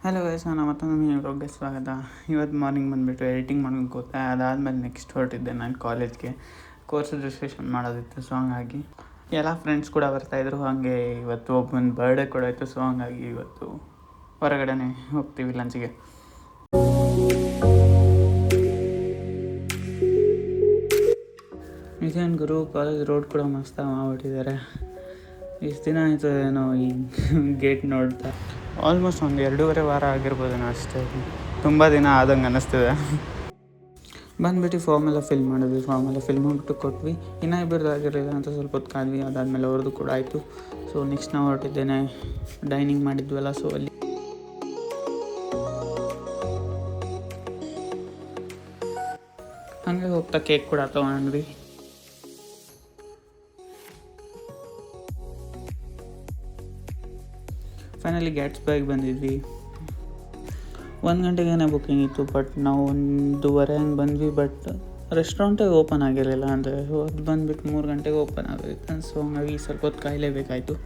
Hello guys, ನಾನು ಮತ್ತೊಮ್ಮೆ ವ್ಲಾಗ್ಗೆ ಸ್ವಾಗತ. ಇವತ್ತು ಮಾರ್ನಿಂಗ್ ಬಂದುಬಿಟ್ಟು ಎಡಿಟಿಂಗ್ ಮಾಡೋಕ್ಕೆ ಗೊತ್ತಾ. ಅದಾದಮೇಲೆ ನೆಕ್ಸ್ಟ್ ಹೊರಟಿದ್ದೆ ನಾನು ಕಾಲೇಜ್ಗೆ. ಕೋರ್ಸ್ ರಿಜಿಸ್ಟ್ರೇಷನ್ ಮಾಡೋದಿತ್ತು. ಸೊ ಹಂಗಾಗಿ ಎಲ್ಲ ಫ್ರೆಂಡ್ಸ್ ಕೂಡ ಬರ್ತಾಯಿದ್ರು. ಹಾಗೆ ಇವತ್ತು ಒಬ್ಬನ ಬರ್ಡೇ ಕೂಡ ಇತ್ತು. ಸೊ ಹಂಗಾಗಿ ಇವತ್ತು ಹೊರಗಡೆನೇ ಹೋಗ್ತೀವಿ ಲಂಚಿಗೆ. ಇದೇನು ಗುರು, ಕಾಲೇಜ್ ರೋಡ್ ಕೂಡ ಮಸ್ತಾಗಿ ಮಾಡ್ಬಿಟ್ಟಿದ್ದಾರೆ. ಇಷ್ಟು ದಿನ ಆಯಿತು ಏನೋ ಈ ಗೇಟ್ ನೋಡ್ತಾ. ಆಲ್ಮೋಸ್ಟ್ ಒಂದು 2.5 ವಾರ ಆಗಿರ್ಬೋದೇನೋ ಅಷ್ಟೇ. ತುಂಬ ದಿನ ಆದಂಗೆ ಅನ್ನಿಸ್ತಿದೆ. ಬಂದುಬಿಟ್ಟು ಫಾರ್ಮ್ ಎಲ್ಲ ಫಿಲ್ ಮಾಡಿದ್ವಿ. ಫಾರ್ಮ್ ಎಲ್ಲ ಫಿಲ್ ಮಾಡಿಬಿಟ್ಟು ಕೊಟ್ವಿ. ಇನ್ನೂ ಇಬ್ಬರದ್ದು ಆಗಿರಲಿಲ್ಲ ಅಂತ ಸ್ವಲ್ಪ ಹೊತ್ತು ಕಾದ್ವಿ. ಅದಾದಮೇಲೆ ಅವ್ರದ್ದು ಕೂಡ ಆಯಿತು. ಸೊ ನೆಕ್ಸ್ಟ್ ನಾವು ಹೊರಟಿದ್ದೇನೆ. ಡೈನಿಂಗ್ ಮಾಡಿದ್ವಲ್ಲ, ಸೊ ಅಲ್ಲಿ ಹಾಗೆ ಹೋಗ್ತಾ ಕೇಕ್ ಕೂಡ ತೊಗೊಂಡ್ವಿ. ಫೈನಲಿ ಗ್ಯಾಟ್ಸ್ಬೈಗೆ ಬಂದಿದ್ವಿ. 1 ಗಂಟೆಗೇ ಬುಕ್ಕಿಂಗ್ ಇತ್ತು, ಬಟ್ ನಾವು 1:30 ಹಂಗೆ ಬಂದ್ವಿ. ಬಟ್ ರೆಸ್ಟೋರೆಂಟೇ ಓಪನ್ ಆಗಿರಲಿಲ್ಲ. ಅಂದರೆ ಹೊರಗೆ ಬಂದುಬಿಟ್ಟು 3 ಗಂಟೆಗೆ ಓಪನ್ ಆಗಿತ್ತು. ಸೊ ಹಂಗಾಗಿ ಸ್ವಲ್ಪ ಹೊತ್ತು ಕಾಯಲೇಬೇಕಾಯಿತು.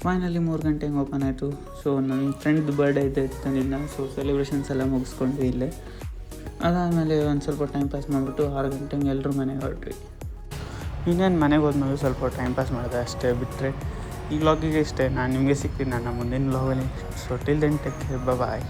ಫೈನಲಿ 3 ಗಂಟೆಗೆ ಓಪನ್ ಆಯಿತು. ಸೊ ನನ್ನ ಫ್ರೆಂಡ್ದು ಬರ್ಡೇ ಇದ್ದಿದ್ದರಿಂದ ಸೊ ಸೆಲೆಬ್ರೇಷನ್ಸ್ ಎಲ್ಲ ಮುಗಿಸ್ಕೊಂಡ್ವಿ ಇಲ್ಲೇ. ಅದಾದಮೇಲೆ ಒಂದು ಸ್ವಲ್ಪ ಟೈಮ್ ಪಾಸ್ ಮಾಡಿಬಿಟ್ಟು 6 ಗಂಟೆಗೆ ಎಲ್ಲರೂ ಮನೆಗೆ ಹೊರಟ್ವಿ. ಇನ್ನೇನು ಮನೆಗೆ ಹೋದ್ಮೇಲೆ ಸ್ವಲ್ಪ ಟೈಮ್ ಪಾಸ್ ಮಾಡಿದೆ ಅಷ್ಟೇ. ಬಿಟ್ಟರೆ ಈ ವ್ಲಾಗಿಗೆ ಇಷ್ಟೇ. ನಾನು ನಿಮಗೆ ಸಿಗ್ತೀನಿ ನನ್ನ ಮುಂದಿನ ವ್ಲಾಗಲ್ಲಿ. So till then take care, ಬಾಯ್.